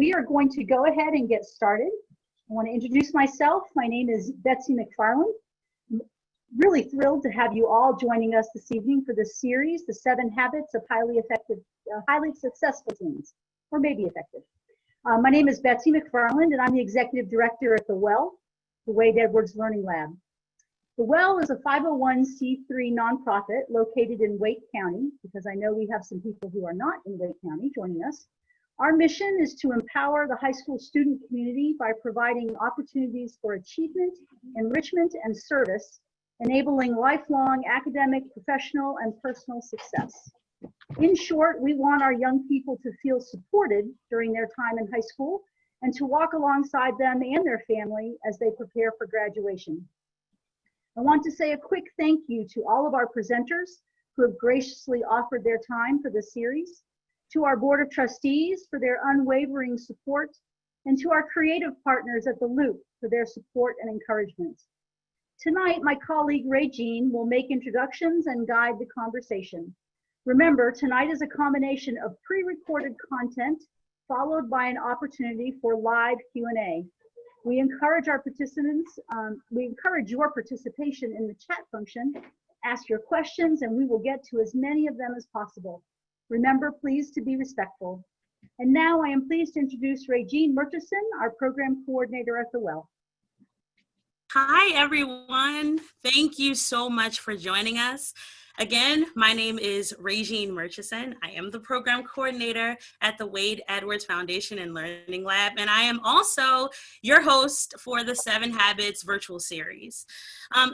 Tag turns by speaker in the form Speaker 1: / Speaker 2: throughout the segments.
Speaker 1: We are going to go ahead and get started. I want to introduce myself. My name is Betsy McFarland. I'm really thrilled to have you all joining us this evening for this series, The 7 Habits of Highly Successful Teens, or maybe effective. My name is Betsy McFarland, and I'm the Executive Director at The Well, the Wade Edwards Learning Lab. The Well is a 501c3 nonprofit located in Wake County, because I know we have some people who are not in Wake County joining us. Our mission is to empower the high school student community by providing opportunities for achievement, enrichment, and service, enabling lifelong academic, professional, and personal success. In short, we want our young people to feel supported during their time in high school and to walk alongside them and their family as they prepare for graduation. I want to say a quick thank you to all of our presenters who have graciously offered their time for this series, to our Board of Trustees for their unwavering support, and to our creative partners at The Loop for their support and encouragement. Tonight, my colleague Ray Jean will make introductions and guide the conversation. Remember, tonight is a combination of pre-recorded content followed by an opportunity for live Q&A. We encourage our participants, we encourage your participation in the chat function. Ask your questions and we will get to as many of them as possible. Remember, please, to be respectful. And now I am pleased to introduce Regine Murchison, our program coordinator at The Well.
Speaker 2: Hi, everyone. Thank you so much for joining us. Again, my name is Regine Murchison. I am the program coordinator at the Wade Edwards Foundation and Learning Lab, and I am also your host for the 7 Habits virtual series.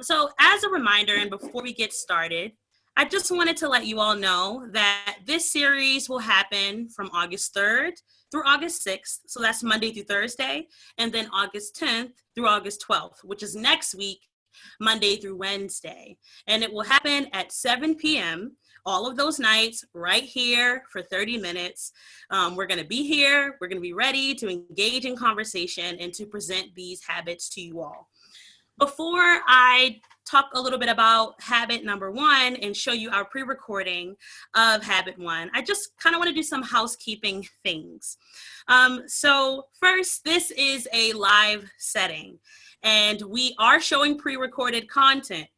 Speaker 2: So as a reminder, and before we get started, I just wanted to let you all know that this series will happen from August 3rd through August 6th. So that's Monday through Thursday. And then August 10th through August 12th, which is next week, Monday through Wednesday. And it will happen at 7 p.m. all of those nights right here for 30 minutes. We're going to be here. We're going to be ready to engage in conversation and to present these habits to you all. Before I talk a little bit about habit number 1 and show you our pre-recording of habit 1, I just kind of want to do some housekeeping things. So first, this is a live setting and we are showing pre-recorded content.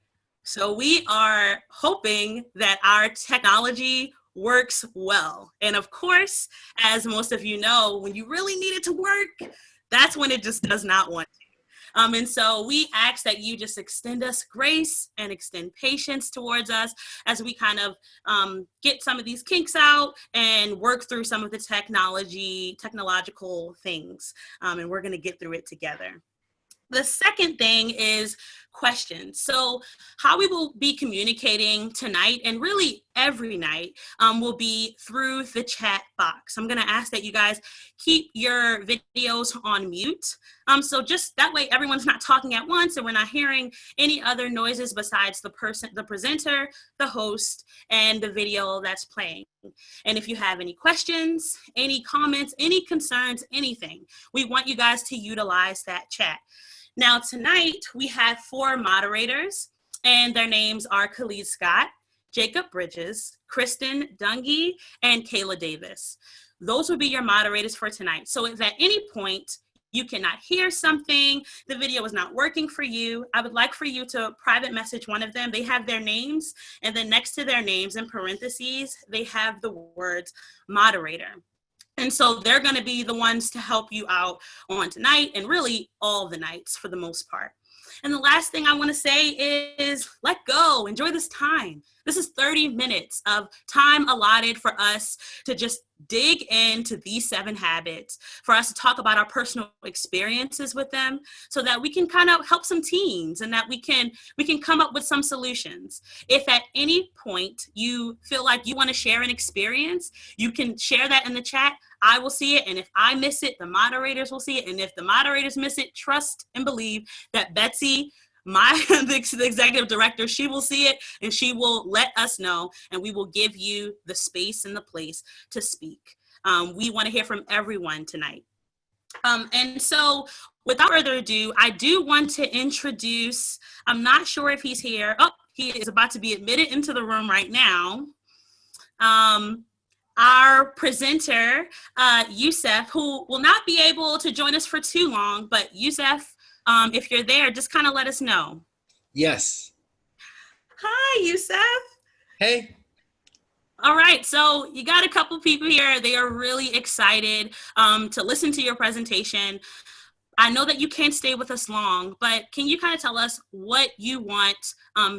Speaker 2: So we are hoping that our technology works well. And of course, as most of you know, when you really need it to work, that's when it just does not want to. And so we ask that you just extend us grace and extend patience towards us as we kind of get some of these kinks out and work through some of the technological things. And we're going to get through it together. The second thing is questions. So how we will be communicating tonight and really every night will be through the chat box. I'm going to ask that you guys keep your videos on mute. So just that way everyone's not talking at once and we're not hearing any other noises besides the presenter, the host, and the video that's playing. And if you have any questions, any comments, any concerns, anything, we want you guys to utilize that chat. Now, tonight, we have 4 moderators, and their names are Khalid Scott, Jacob Bridges, Kristen Dungy, and Kayla Davis. Those will be your moderators for tonight. So if at any point you cannot hear something, the video is not working for you, I would like for you to private message one of them. They have their names, and then next to their names in parentheses, they have the words moderator. And so they're going to be the ones to help you out on tonight and really all the nights for the most part. And the last thing I want to say is let go, enjoy this time. This is 30 minutes of time allotted for us to just dig into these 7 habits, for us to talk about our personal experiences with them so that we can kind of help some teens and that we can come up with some solutions. If at any point you feel like you want to share an experience, you can share that in the chat. I will see it, and if I miss it, the moderators will see it, and if the moderators miss it, trust and believe that Betsy, the executive director, she will see it and she will let us know, and we will give you the space and the place to speak. We want to hear from everyone tonight. And so without further ado, I do want to introduce, I'm not sure if he's here. Oh, he is about to be admitted into the room right now. our presenter, Yussef, who will not be able to join us for too long, but Yussef, if you're there, just kind of let us know.
Speaker 3: Yes.
Speaker 2: Hi, Yussef.
Speaker 3: Hey.
Speaker 2: All right, so you got a couple people here. They are really excited to listen to your presentation. I know that you can't stay with us long, but can you kind of tell us what you want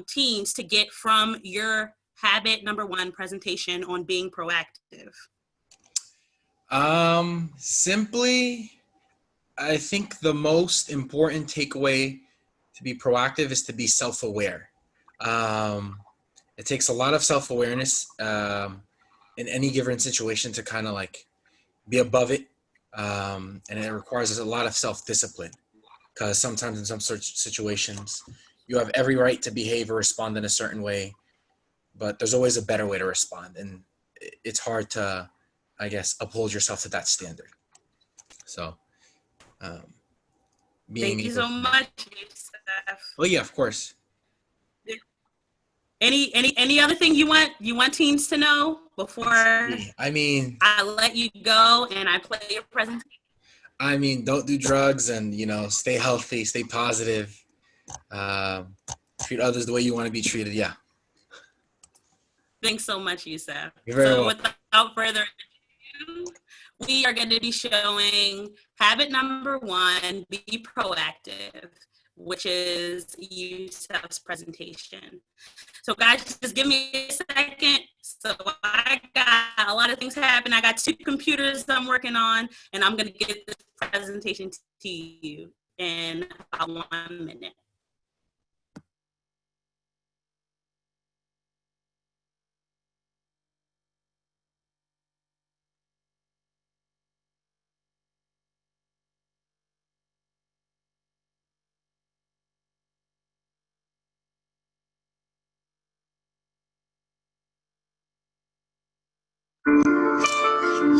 Speaker 2: teens to get from your habit number 1 presentation on being proactive?
Speaker 3: Simply, I think the most important takeaway to be proactive is to be self-aware. It takes a lot of self-awareness in any given situation to kind of like be above it. And it requires a lot of self-discipline, because sometimes in some such situations, you have every right to behave or respond in a certain way, but there's always a better way to respond. And it's hard to, I guess, uphold yourself to that standard. So,
Speaker 2: thank you so much, Yussef.
Speaker 3: Oh yeah, of course.
Speaker 2: Any other thing you want teens to know before I let you go and I play your presentation?
Speaker 3: I mean, don't do drugs and, stay healthy, stay positive, treat others the way you want to be treated. Yeah.
Speaker 2: Thanks so much, Yussef.
Speaker 3: You're very welcome.
Speaker 2: Without further ado, we are going to be showing habit number 1, be proactive, which is Yussef's presentation. So guys, just give me a second. So I got a lot of things happening. I got 2 computers I'm working on, and I'm going to get this presentation to you in about 1 minute.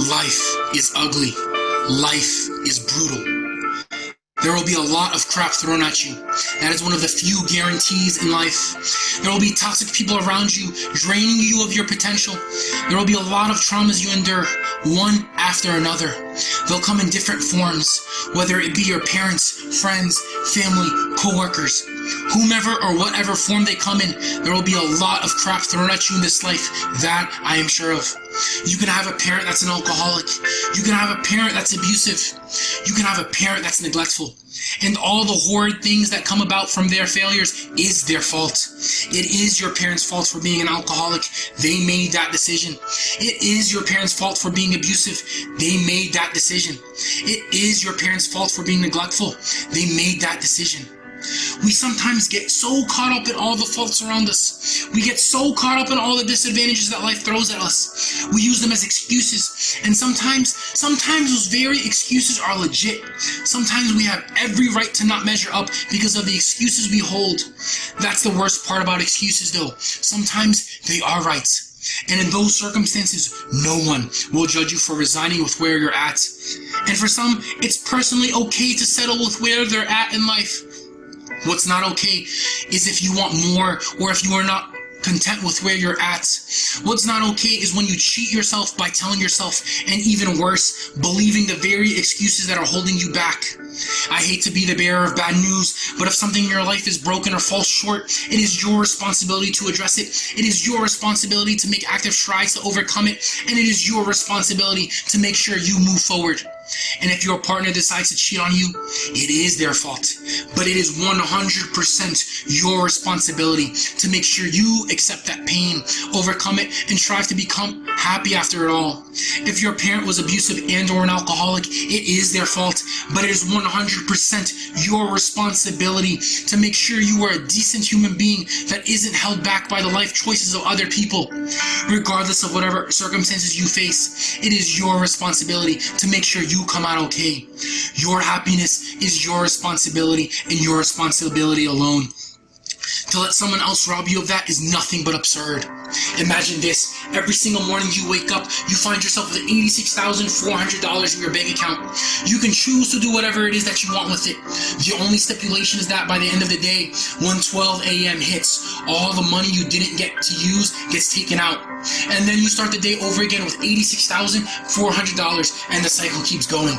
Speaker 4: Life is ugly. Life is brutal. There will be a lot of crap thrown at you. That is one of the few guarantees in life. There will be toxic people around you, draining you of your potential. There will be a lot of traumas you endure, one after another. They'll come in different forms, whether it be your parents, friends, family, co-workers. Whomever or whatever form they come in, there will be a lot of crap thrown at you in this life, that I am sure of. You can have a parent that's an alcoholic. You can have a parent that's abusive. You can have a parent that's neglectful. And all the horrid things that come about from their failures is their fault. It is your parents' fault for being an alcoholic. They made that decision. It is your parents' fault for being abusive. They made that decision. It is your parents' fault for being neglectful. They made that decision. We sometimes get so caught up in all the faults around us. We get so caught up in all the disadvantages that life throws at us. We use them as excuses. And sometimes those very excuses are legit. Sometimes we have every right to not measure up because of the excuses we hold. That's the worst part about excuses though. Sometimes they are right. And in those circumstances, no one will judge you for resigning with where you're at. And for some, it's personally okay to settle with where they're at in life. What's not okay is if you want more, or if you are not content with where you're at. What's not okay is when you cheat yourself by telling yourself, and even worse, believing the very excuses that are holding you back. I hate to be the bearer of bad news, but if something in your life is broken or falls short, it is your responsibility to address it. It is your responsibility to make active strides to overcome it, and it is your responsibility to make sure you move forward. And if your partner decides to cheat on you, it is their fault. But it is 100% your responsibility to make sure you accept that pain, overcome it, and strive to become happy after it all. If your parent was abusive and or an alcoholic, it is their fault. But it is 100% your responsibility to make sure you are a decent human being that isn't held back by the life choices of other people. Regardless of whatever circumstances you face, it is your responsibility to make sure you come out okay. Your happiness is your responsibility and your responsibility alone. To let someone else rob you of that is nothing but absurd. Imagine this. Every single morning you wake up, you find yourself with $86,400 in your bank account. You can choose to do whatever it is that you want with it. The only stipulation is that by the end of the day, when 12 a.m. hits, all the money you didn't get to use gets taken out. And then you start the day over again with $86,400, and the cycle keeps going.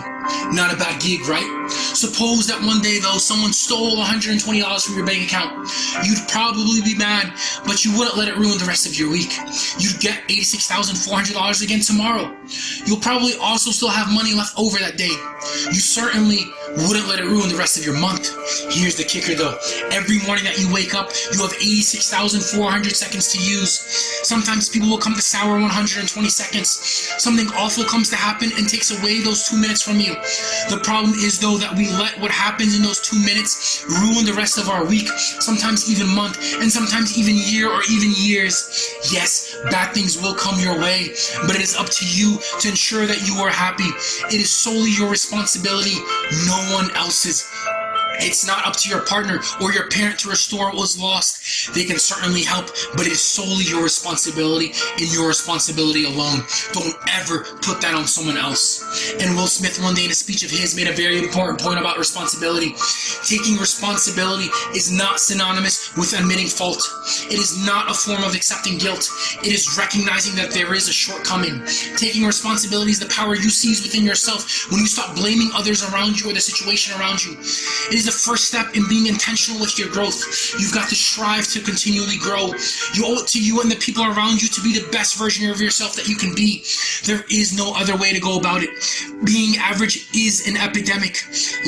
Speaker 4: Not a bad gig, right? Suppose that one day, though, someone stole $120 from your bank account. You'd probably be mad, but you wouldn't let it ruin the rest of your week. You'd get $86,400 again tomorrow. You'll probably also still have money left over that day. You certainly wouldn't let it ruin the rest of your month. Here's the kicker, though. Every morning that you wake up, you have 86,400 seconds to use. Sometimes people will come to sour 120 seconds. Something awful comes to happen and takes away those 2 minutes from you. The problem is, though, that we let what happens in those 2 minutes ruin the rest of our week, sometimes even month, and sometimes even year or even years. Yes, bad things will come your way, but it is up to you to ensure that you are happy. It is solely your responsibility, no one else's. It's not up to your partner or your parent to restore what was lost. They can certainly help, but it is solely your responsibility and your responsibility alone. Don't ever put that on someone else. And Will Smith, one day in a speech of his, made a very important point about responsibility. Taking responsibility is not synonymous with admitting fault. It is not a form of accepting guilt. It is recognizing that there is a shortcoming. Taking responsibility is the power you seize within yourself when you stop blaming others around you or the situation around you. It is the first step in being intentional with your growth. You've got to strive to continually grow. You owe it to you and the people around you to be the best version of yourself that you can be. There is no other way to go about it. Being average is an epidemic.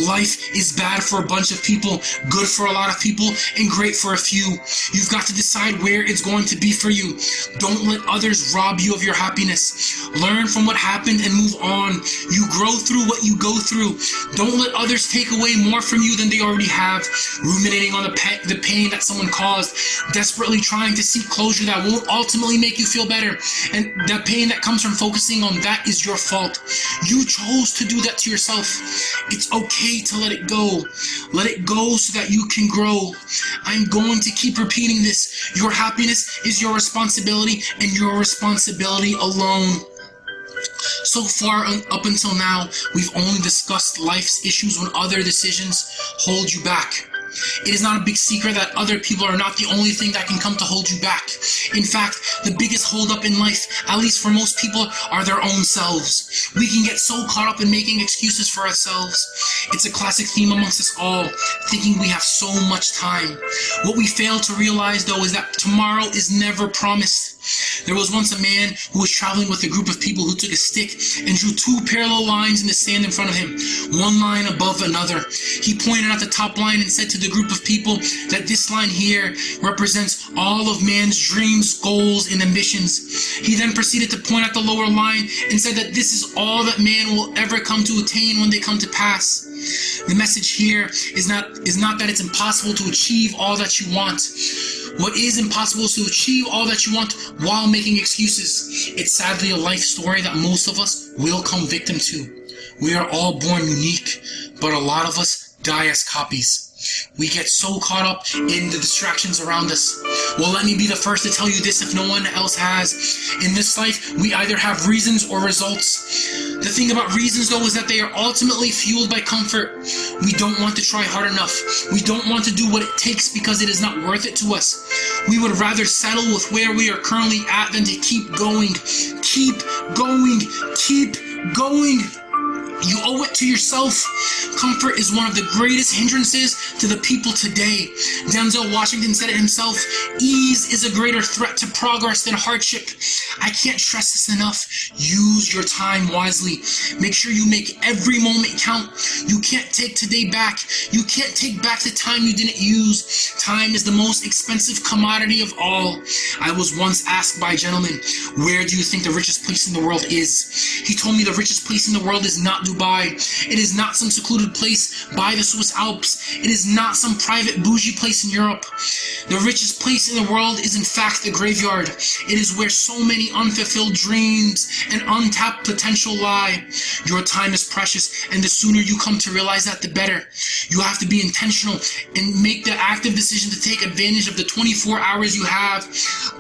Speaker 4: Life is bad for a bunch of people, good for a lot of people, and great for a few. You've got to decide where it's going to be for you. Don't let others rob you of your happiness. Learn from what happened and move on. You grow through what you go through. Don't let others take away more from you than they already have, ruminating on the pain that someone caused, desperately trying to seek closure that won't ultimately make you feel better, and the pain that comes from focusing on that is your fault. You chose to do that to yourself. It's okay to let it go. Let it go so that you can grow. I'm going to keep repeating this. Your happiness is your responsibility and your responsibility alone. So far up until now, we've only discussed life's issues when other decisions hold you back. It is not a big secret that other people are not the only thing that can come to hold you back. In fact, the biggest holdup in life, at least for most people, are their own selves. We can get so caught up in making excuses for ourselves. It's a classic theme amongst us all, thinking we have so much time. What we fail to realize, though, is that tomorrow is never promised. There was once a man who was traveling with a group of people who took a stick and drew two parallel lines in the sand in front of him, one line above another. He pointed at the top line and said to the group of people that this line here represents all of man's dreams, goals, and ambitions. He then proceeded to point at the lower line and said that this is all that man will ever come to attain when they come to pass. The message here is not that it's impossible to achieve all that you want. What is impossible is to achieve all that you want while making excuses. It's sadly a life story that most of us will come victim to. We are all born unique, but a lot of us die as copies. We get so caught up in the distractions around us. Well, let me be the first to tell you this if no one else has. In this life, we either have reasons or results. The thing about reasons, though, is that they are ultimately fueled by comfort. We don't want to try hard enough. We don't want to do what it takes because it is not worth it to us. We would rather settle with where we are currently at than to keep going. Keep going. Keep going. You owe it to yourself. Comfort is one of the greatest hindrances to the people today. Denzel Washington said it himself, ease is a greater threat to progress than hardship. I can't stress this enough. Use your time wisely. Make sure you make every moment count. You can't take today back. You can't take back the time you didn't use. Time is the most expensive commodity of all. I was once asked by a gentleman, where do you think the richest place in the world is? He told me the richest place in the world is not doing Dubai. It is not some secluded place by the Swiss Alps. It is not some private bougie place in Europe. The richest place in the world is in fact the graveyard. It is where so many unfulfilled dreams and untapped potential lie. Your time is precious, and the sooner you come to realize that, the better. You have to be intentional and make the active decision to take advantage of the 24 hours you have.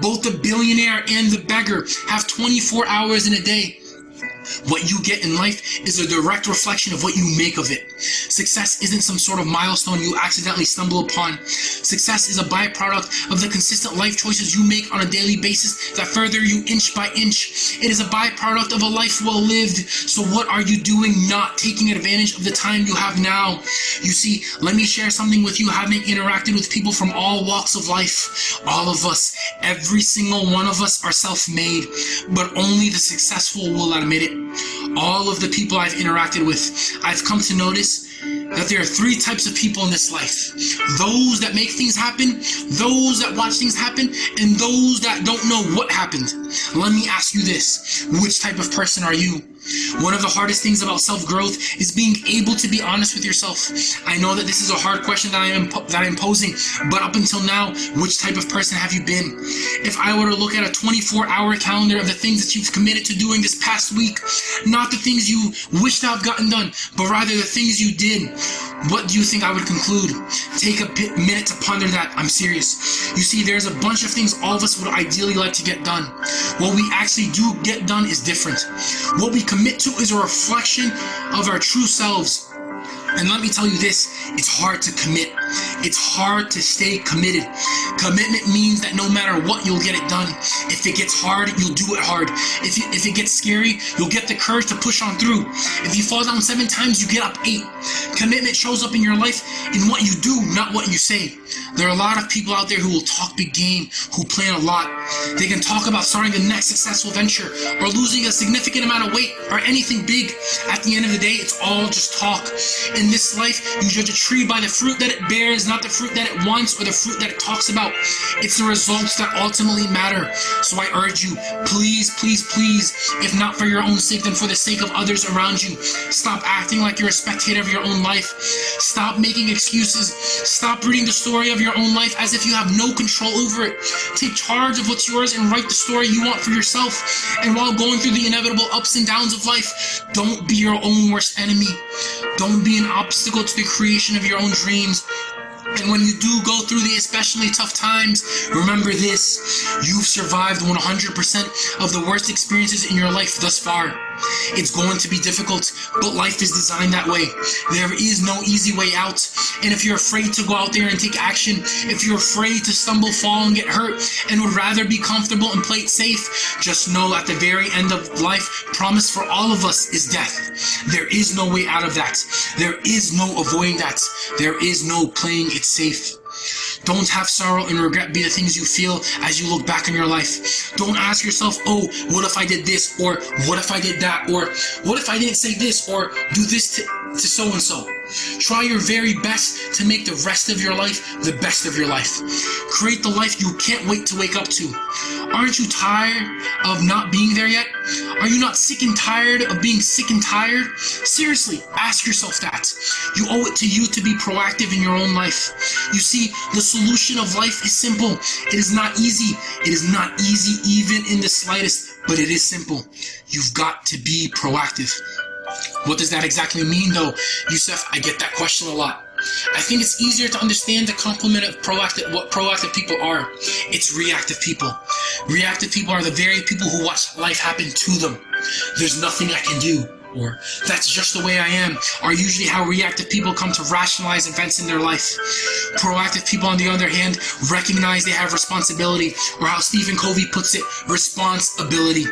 Speaker 4: Both the billionaire and the beggar have 24 hours in a day. What you get in life is a direct reflection of what you make of it. Success isn't some sort of milestone you accidentally stumble upon. Success is a byproduct of the consistent life choices you make on a daily basis that further you inch by inch. It is a byproduct of a life well lived. So what are you doing not taking advantage of the time you have now? You see, let me share something with you, having interacted with people from all walks of life. All of us, every single one of us are self-made, but only the successful will admit it. All of the people I've interacted with, I've come to notice that there are three types of people in this life. Those that make things happen, those that watch things happen, and those that don't know what happened. Let me ask you this. Which type of person are you? One of the hardest things about self-growth is being able to be honest with yourself. I know that this is a hard question that I'm posing, but up until now, which type of person have you been? If I were to look at a 24-hour calendar of the things that you've committed to doing this past week, not the things you wish to have gotten done, but rather the things you did, what do you think I would conclude? Take a minute to ponder that. I'm serious. You see, there's a bunch of things all of us would ideally like to get done. What we actually do get done is different. What we commit to is a reflection of our true selves. And let me tell you this, it's hard to commit. It's hard to stay committed. Commitment means that no matter what, you'll get it done. If it gets hard, you'll do it hard. If it gets scary, you'll get the courage to push on through. If you fall down 7 times, you get up 8. Commitment shows up in your life in what you do, not what you say. There are a lot of people out there who will talk big game, who plan a lot. They can talk about starting the next successful venture or losing a significant amount of weight or anything big. At the end of the day, it's all just talk. In this life, you judge a tree by the fruit that it bears, not the fruit that it wants or the fruit that it talks about. It's the results that ultimately matter. So I urge you, please, please, please, if not for your own sake, then for the sake of others around you, stop acting like you're a spectator of your own life. Stop making excuses. Stop reading the story of your own life as if you have no control over it. Take charge of what's yours and write the story you want for yourself. And while going through the inevitable ups and downs of life, don't be your own worst enemy. Don't be an obstacle to the creation of your own dreams. And when you do go through the especially tough times, remember this: you've survived 100% of the worst experiences in your life thus far. It's going to be difficult, but life is designed that way. There is no easy way out. And if you're afraid to go out there and take action, if you're afraid to stumble, fall, and get hurt, and would rather be comfortable and play it safe, just know at the very end of life, promise for all of us is death. There is no way out of that. There is no avoiding that. There is no playing it safe. Don't have sorrow and regret be the things you feel as you look back on your life. Don't ask yourself, oh, what if I did this? Or what if I did that? Or what if I didn't say this? Or do this to so-and-so? Try your very best to make the rest of your life the best of your life. Create the life you can't wait to wake up to. Aren't you tired of not being there yet? Are you not sick and tired of being sick and tired? Seriously, ask yourself that. You owe it to you to be proactive in your own life. You see, the solution of life is simple. It is not easy. It is not easy even in the slightest, but it is simple. You've got to be proactive. What does that exactly mean though? Yussef, I get that question a lot. I think it's easier to understand the complement of what proactive people are. It's reactive people. Reactive people are the very people who watch life happen to them. There's nothing I can do, or that's just the way I am, are usually how reactive people come to rationalize events in their life. Proactive people, on the other hand, recognize they have responsibility, or how Stephen Covey puts it, responsibility.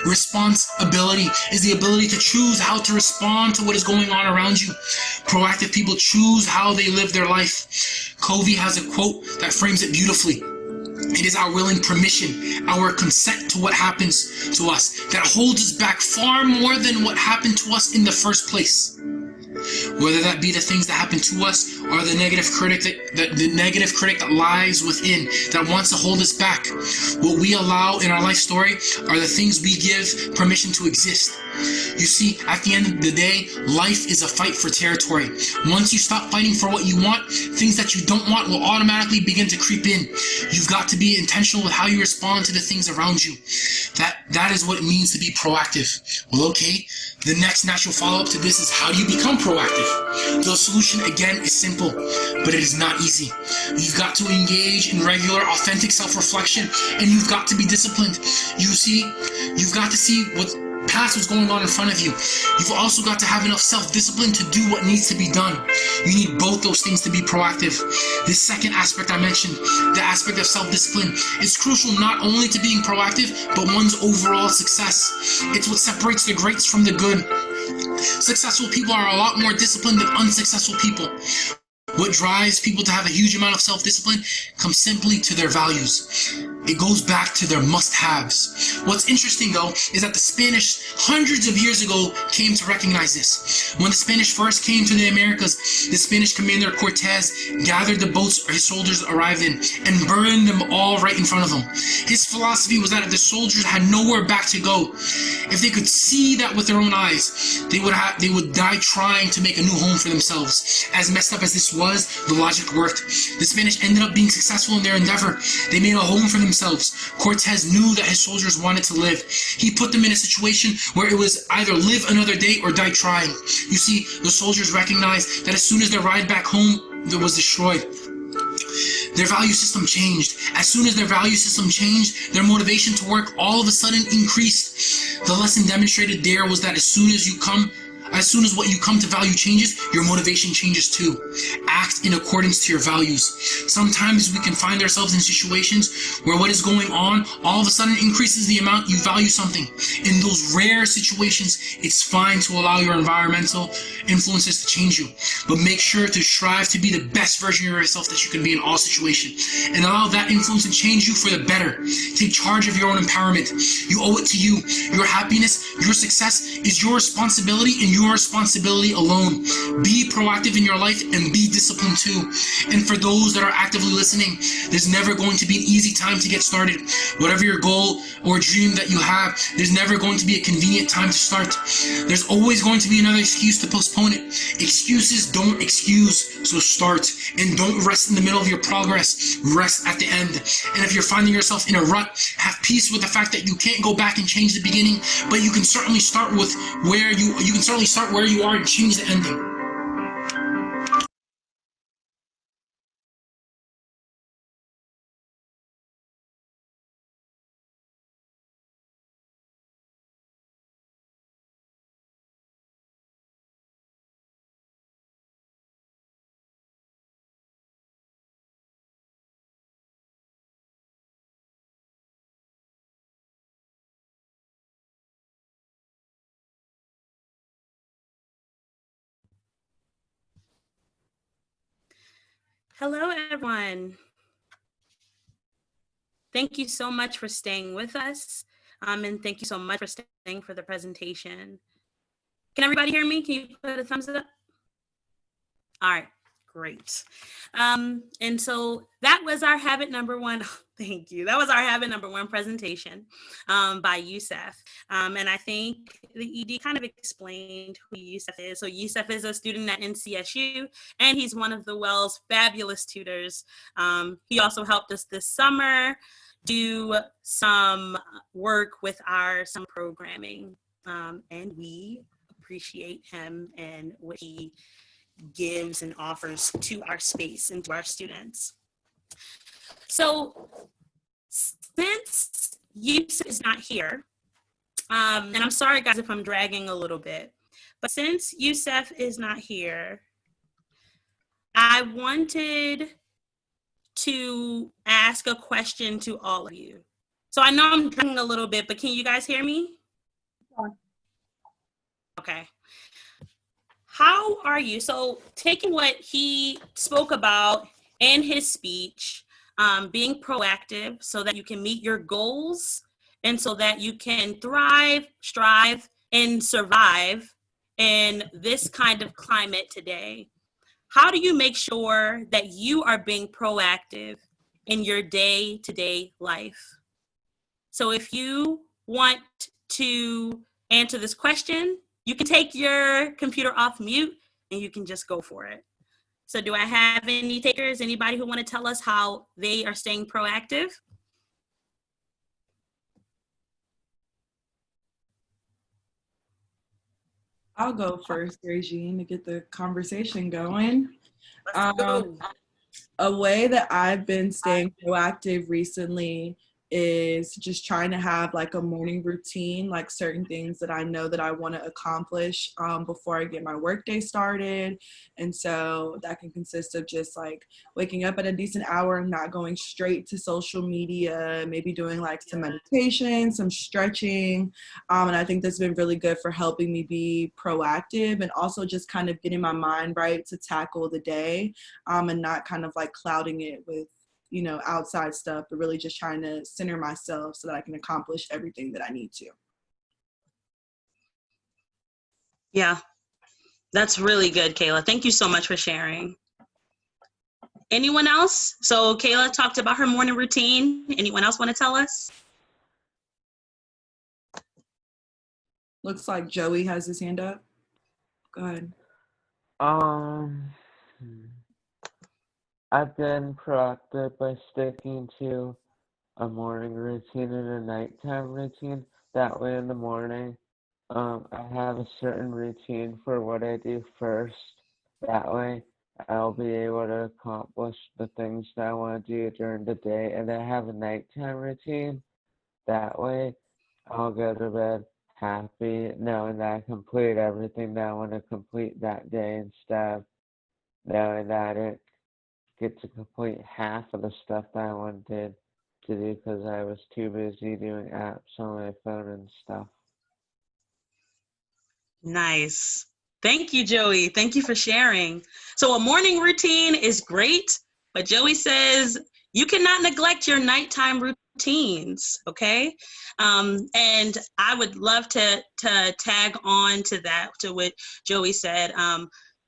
Speaker 4: Responsibility is the ability to choose how to respond to what is going on around you. Proactive people choose how they live their life. Covey has a quote that frames it beautifully. It is our willing permission, our consent to what happens to us, that holds us back far more than what happened to us in the first place. Whether that be the things that happen to us or are the negative critic that lies within, that wants to hold us back. What we allow in our life story are the things we give permission to exist. You see, at the end of the day, life is a fight for territory. Once you stop fighting for what you want, things that you don't want will automatically begin to creep in. You've got to be intentional with how you respond to the things around you. That is what it means to be proactive. Well, okay, the next natural follow-up to this is, how do you become proactive? The solution, again, is simple, but it is not easy. You've got to engage in regular, authentic self-reflection, and you've got to be disciplined. You've got to see past what's going on in front of you. You've also got to have enough self-discipline to do what needs to be done. You need both those things to be proactive. This second aspect I mentioned, the aspect of self-discipline, is crucial not only to being proactive, but one's overall success. It's what separates the greats from the good. Successful people are a lot more disciplined than unsuccessful people. What drives people to have a huge amount of self-discipline comes simply to their values. It goes back to their must-haves. What's interesting, though, is that the Spanish, hundreds of years ago, came to recognize this. When the Spanish first came to the Americas, the Spanish commander Cortez gathered the boats his soldiers arrived in and burned them all right in front of him. His philosophy was that if the soldiers had nowhere back to go, if they could see that with their own eyes, they would die trying to make a new home for themselves. As messed up as this was, the logic worked. The Spanish ended up being successful in their endeavor. They made a home for themselves. Cortez knew that his soldiers wanted to live. He put them in a situation where it was either live another day or die trying. You see, the soldiers recognized that as soon as their ride back home was destroyed, their value system changed. As soon as their value system changed, their motivation to work all of a sudden increased. The lesson demonstrated there was that as soon as what you come to value changes, your motivation changes too. Act in accordance to your values. Sometimes we can find ourselves in situations where what is going on all of a sudden increases the amount you value something. In those rare situations, it's fine to allow your environmental influences to change you, but make sure to strive to be the best version of yourself that you can be in all situations, and allow that influence to change you for the better. Take charge of your own empowerment. You owe it to you. Your happiness, your success is your responsibility, and your responsibility alone. Be proactive in your life and be disciplined too. And for those that are actively listening, there's never going to be an easy time to get started. Whatever your goal or dream that you have, there's never going to be a convenient time to start. There's always going to be another excuse to postpone it. Excuses don't excuse, so start. And don't rest in the middle of your progress. Rest at the end. And if you're finding yourself in a rut, have peace with the fact that you can't go back and change the beginning, but you can certainly start with where you can certainly start where you are and change the ending.
Speaker 2: Hello, everyone. Thank you so much for staying with us, and thank you so much for staying for the presentation. Can everybody hear me? Can you put a thumbs up? All right, great. And so that was our habit number one. Thank you. That was our habit number one presentation by Yussef. And I think the ED kind of explained who Yussef is. So Yussef is a student at NCSU, and he's one of the WELL's fabulous tutors. He also helped us this summer do some work with our summer programming. And we appreciate him and what he gives and offers to our space and to our students. So since Yussef is not here, and I'm sorry guys if I'm dragging a little bit, but since Yussef is not here, I wanted to ask a question to all of you. So I know I'm dragging a little bit, but can you guys hear me? Okay. How are you? So taking what he spoke about in his speech, being proactive so that you can meet your goals and so that you can thrive, strive, and survive in this kind of climate today. how do you make sure that you are being proactive in your day-to-day life? So if you want to answer this question, you can take your computer off mute and you can just go for it. So do I have any takers? Anybody who want to tell us how they are staying proactive?
Speaker 5: I'll go first, Regine, to get the conversation going.
Speaker 2: Let's go.
Speaker 5: A way that I've been staying proactive recently is just trying to have like a morning routine, like certain things that I know that I want to accomplish before I get my workday started. And so that can consist of just like waking up at a decent hour and not going straight to social media, maybe doing like some meditation, some stretching. And I think that's been really good for helping me be proactive and also just kind of getting my mind right to tackle the day, and not kind of like clouding it with, you know, outside stuff, but really just trying to center myself so that I can accomplish everything that I need to.
Speaker 2: Yeah, that's really good, Kayla. Thank you so much for sharing. Anyone else? So Kayla talked about her morning routine. Anyone else want to tell us?
Speaker 5: Looks like Joey has his hand up. Go ahead.
Speaker 6: I've been proactive by sticking to a morning routine and a nighttime routine. That way in the morning, I have a certain routine for what I do first. That way I'll be able to accomplish the things that I want to do during the day. And I have a nighttime routine. That way I'll go to bed happy knowing that I completed everything that I want to complete that day instead of knowing that I didn't get to complete half of the stuff that I wanted to do because I was too busy doing apps on my phone and stuff.
Speaker 2: Nice. Thank you, Joey. Thank you for sharing. So a morning routine is great, but Joey says you cannot neglect your nighttime routines, okay? And I would love to tag on to that, to what Joey said.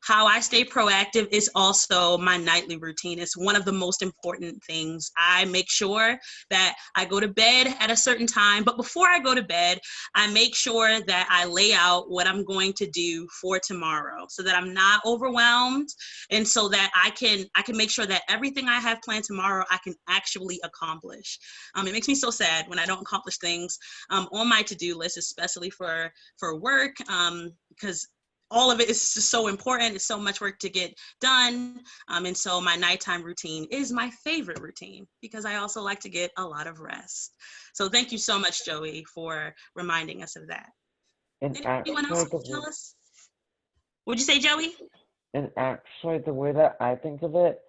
Speaker 2: How I stay proactive is also my nightly routine. It's one of the most important things. I make sure that I go to bed at a certain time, but before I go to bed, I make sure that I lay out what I'm going to do for tomorrow so that I'm not overwhelmed, and so that I can make sure that everything I have planned tomorrow, I can actually accomplish. It makes me so sad when I don't accomplish things on my to-do list, especially for work, because all of it is just so important. It's so much work to get done. And so my nighttime routine is my favorite routine because I also like to get a lot of rest. So thank you so much, Joey, for reminding us of that.
Speaker 6: And
Speaker 2: Anyone else want to tell us? What'd you say, Joey?
Speaker 6: And actually, the way that I think of it,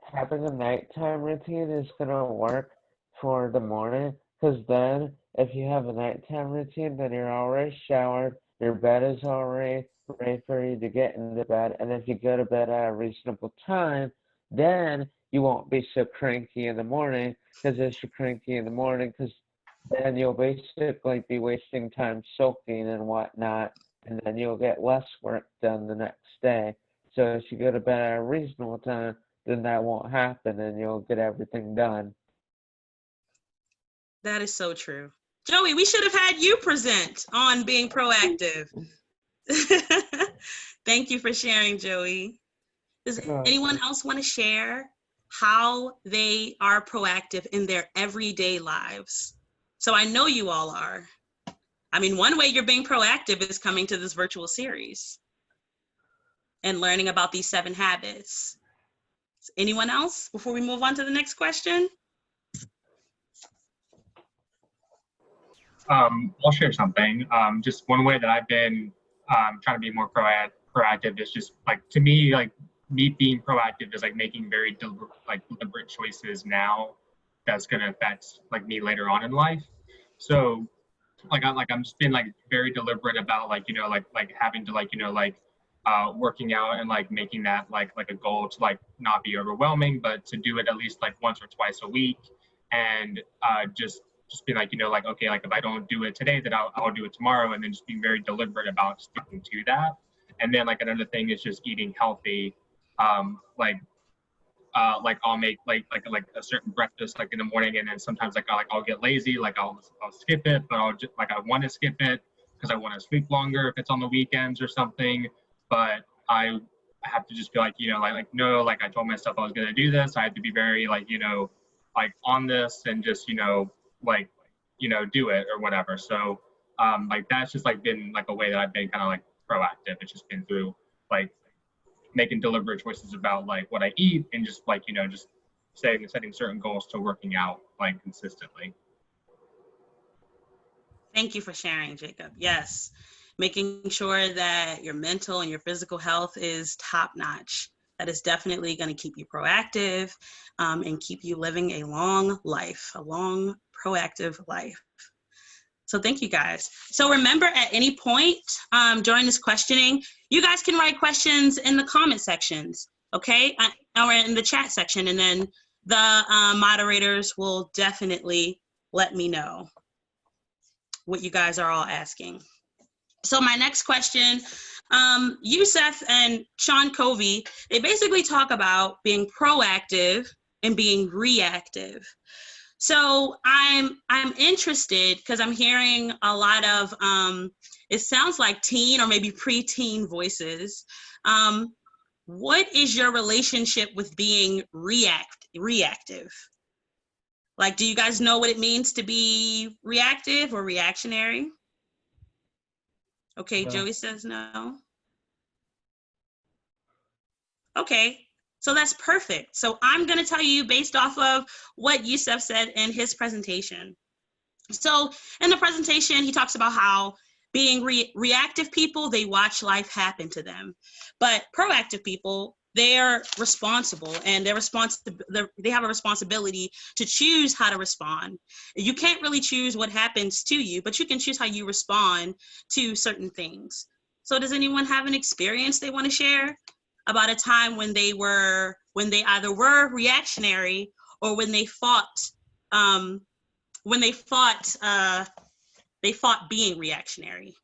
Speaker 6: having a nighttime routine is going to work for the morning, because then if you have a nighttime routine, then you're already showered, your bed is already ready for you to get into bed, and if you go to bed at a reasonable time, then you won't be so cranky in the morning, because if you're cranky in the morning, because then you'll basically be wasting time soaking and whatnot, and then you'll get less work done the next day. So if you go to bed at a reasonable time, then that won't happen and you'll get everything done.
Speaker 2: That is so true. Joey, we should have had you present on being proactive. Thank you for sharing, Joey. Does anyone else want to share how they are proactive in their everyday lives? So I know you all are. I mean, one way you're being proactive is coming to this virtual series and learning about these 7 habits. Anyone else before we move on to the next question?
Speaker 7: I'll share something. Just one way that I've been trying to be more proactive is just like, to me, like me being proactive is like making very deliberate choices now that's gonna affect like me later on in life. So I'm just been like very deliberate about like, you know, like having to like, you know, like working out and like making that like a goal to like not be overwhelming, but to do it at least like once or twice a week, and just be like, you know, like, okay, like if I don't do it today, then I'll do it tomorrow, and then just being very deliberate about sticking to that. And then like another thing is just eating healthy. like I'll make like a certain breakfast like in the morning, and then sometimes I'll get lazy, like I'll skip it, but I'll just like I want to skip it because I want to sleep longer if it's on the weekends or something. But I have to just be like, like no, like I told myself I was gonna do this. I had to be very like like on this and just like do it or whatever. So like that's just like been like a way that I've been kind of like proactive. It's just been through like making deliberate choices about like what I eat and just like just setting certain goals to working out like consistently.
Speaker 2: Thank you for sharing, Jacob. Yes, making sure that your mental and your physical health is top notch. That is definitely going to keep you proactive and keep you living a long life, a long proactive life. So thank you guys. So remember, at any point during this questioning, you guys can write questions in the comment sections, okay? Or in the chat section, and then the moderators will definitely let me know what you guys are all asking. So my next question, Yussef and Sean Covey, they basically talk about being proactive and being reactive. So I'm interested because I'm hearing a lot of, it sounds like teen or maybe preteen voices. What is your relationship with being reactive? Like, do you guys know what it means to be reactive or reactionary? Okay, Joey says no. Okay, so that's perfect. So I'm gonna tell you based off of what Yussef said in his presentation. So in the presentation, he talks about how being reactive people, they watch life happen to them. But proactive people, they're responsible, and they have a responsibility to choose how to respond. You can't really choose what happens to you, but you can choose how you respond to certain things. So does anyone have an experience they want to share about a time when they either were reactionary or when they fought being reactionary?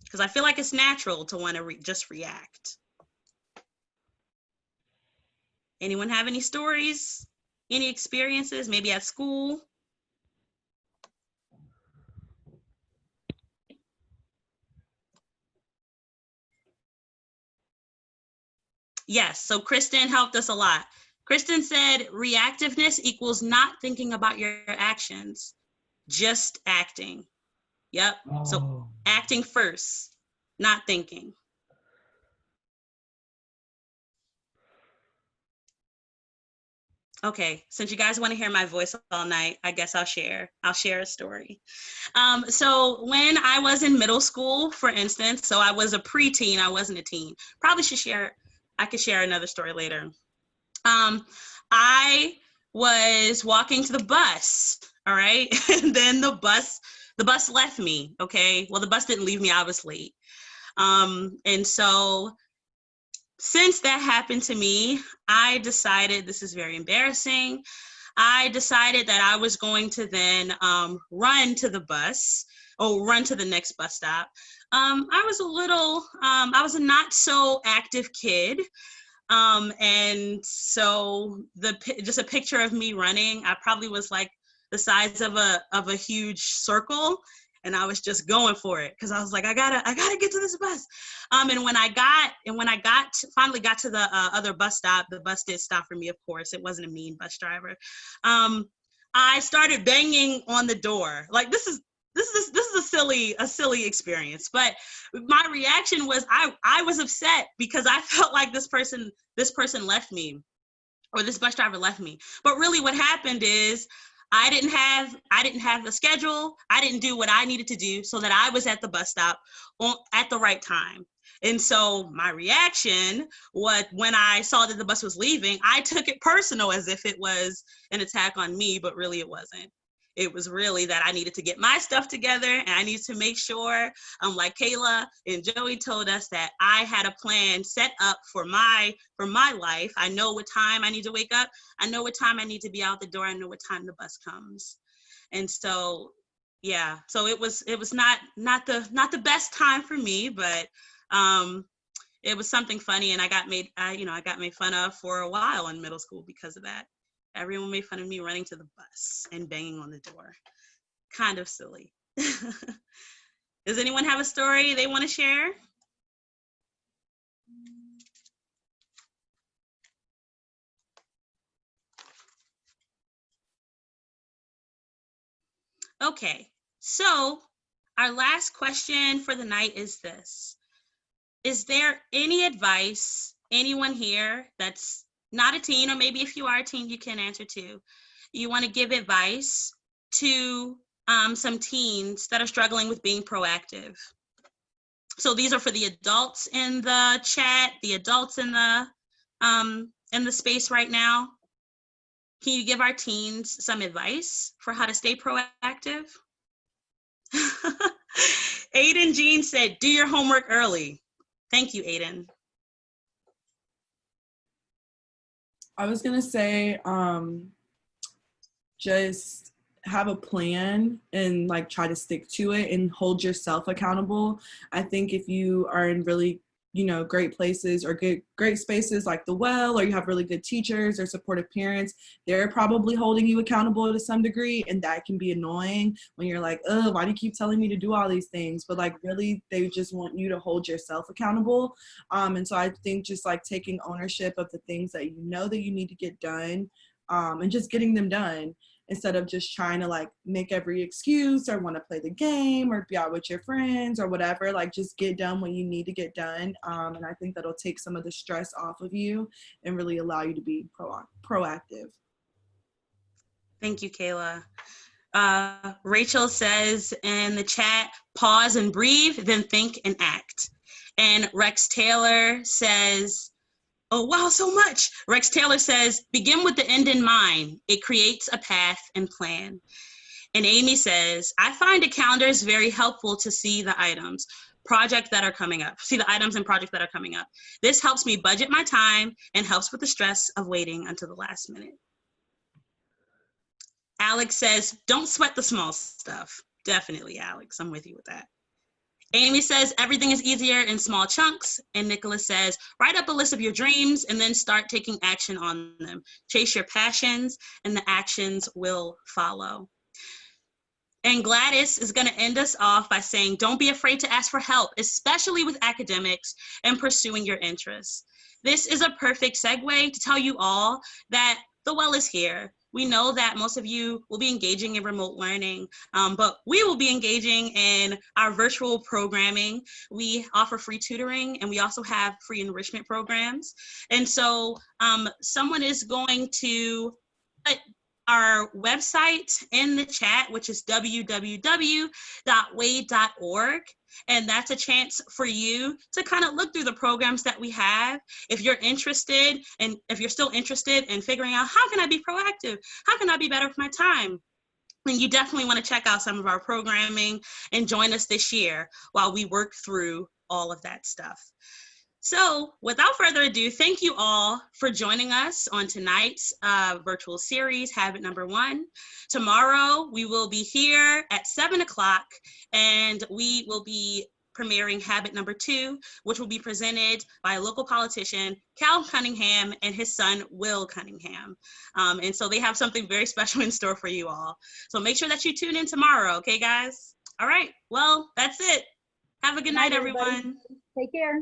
Speaker 2: Because I feel like it's natural to want to just react. Anyone have any stories, any experiences, maybe at school? Yes, so Kristen helped us a lot. Kristen said reactiveness equals not thinking about your actions, just acting. Yep, so acting first, not thinking. Okay, since you guys want to hear my voice all night, I guess I'll share a story. So when I was in middle school, for instance, so I was a preteen, I wasn't a teen. Probably I could share another story later. I was walking to the bus, all right? And then the bus left me, okay? Well, the bus didn't leave me, I was late. And so since that happened to me, I decided, this is very embarrassing, I decided that I was going to then run to the bus or run to the next bus stop. I was a not so active kid. And so just a picture of me running, I probably was like the size of a huge circle, and I was just going for it because I was like, I gotta get to this bus. And when I finally got to the other bus stop, the bus did stop for me, of course. It wasn't a mean bus driver. I started banging on the door. Like this is a silly experience, but my reaction was I was upset because I felt like this person left me, or this bus driver left me. But really what happened is I didn't have a schedule. I didn't do what I needed to do so that I was at the bus stop at the right time. And so my reaction was, when I saw that the bus was leaving, I took it personal as if it was an attack on me, but really it wasn't. It was really that I needed to get my stuff together, and I needed to make sure, like Kayla and Joey told us, that I had a plan set up for my life. I know what time I need to wake up. I know what time I need to be out the door. I know what time the bus comes. And so, yeah, so it was not the best time for me, but it was something funny, and I got made fun of for a while in middle school because of that. Everyone made fun of me running to the bus and banging on the door. Kind of silly. Does anyone have a story they want to share? Okay, so our last question for the night is this. Is there any advice, anyone here that's not a teen, or maybe if you are a teen, you can answer too. You want to give advice to some teens that are struggling with being proactive. So these are for the adults in the chat, the adults in the space right now. Can you give our teens some advice for how to stay proactive? Aiden Jean said, do your homework early. Thank you, Aiden.
Speaker 5: I was gonna say, just have a plan and like try to stick to it and hold yourself accountable. I think if you are in really, great places or great spaces like the Well, or you have really good teachers or supportive parents, they're probably holding you accountable to some degree, and that can be annoying when you're like, oh, why do you keep telling me to do all these things? But like really, they just want you to hold yourself accountable. And so I think just like taking ownership of the things that you know that you need to get done, and just getting them done, instead of just trying to like make every excuse or want to play the game or be out with your friends or whatever. Like just get done what you need to get done. And I think that'll take some of the stress off of you and really allow you to be proactive.
Speaker 2: Thank you, Kayla. Rachel says in the chat, pause and breathe, then think and act. And Rex Taylor says, oh, wow, so much. Rex Taylor says, begin with the end in mind. It creates a path and plan. And Amy says, I find a calendar is very helpful to see the items, projects that are coming up, see the items and projects that are coming up. This helps me budget my time and helps with the stress of waiting until the last minute. Alex says, don't sweat the small stuff. Definitely, Alex, I'm with you with that. Amy says, everything is easier in small chunks. And Nicholas says, write up a list of your dreams and then start taking action on them. Chase your passions and the actions will follow. And Gladys is going to end us off by saying, don't be afraid to ask for help, especially with academics and pursuing your interests. This is a perfect segue to tell you all that the Well is here. We know that most of you will be engaging in remote learning, but we will be engaging in our virtual programming. We offer free tutoring, and we also have free enrichment programs. And so someone is going to put our website in the chat, which is www.wade.org. And that's a chance for you to kind of look through the programs that we have. If you're interested, and if you're still interested in figuring out how can I be proactive? How can I be better with my time? Then you definitely want to check out some of our programming and join us this year while we work through all of that stuff. So without further ado, thank you all for joining us on tonight's virtual series, Habit Number 1. Tomorrow, we will be here at 7 o'clock, and we will be premiering Habit Number 2, which will be presented by a local politician, Cal Cunningham, and his son, Will Cunningham. And so they have something very special in store for you all. So make sure that you tune in tomorrow, okay, guys? All right, well, that's it. Have a good night, everyone.
Speaker 1: Take care.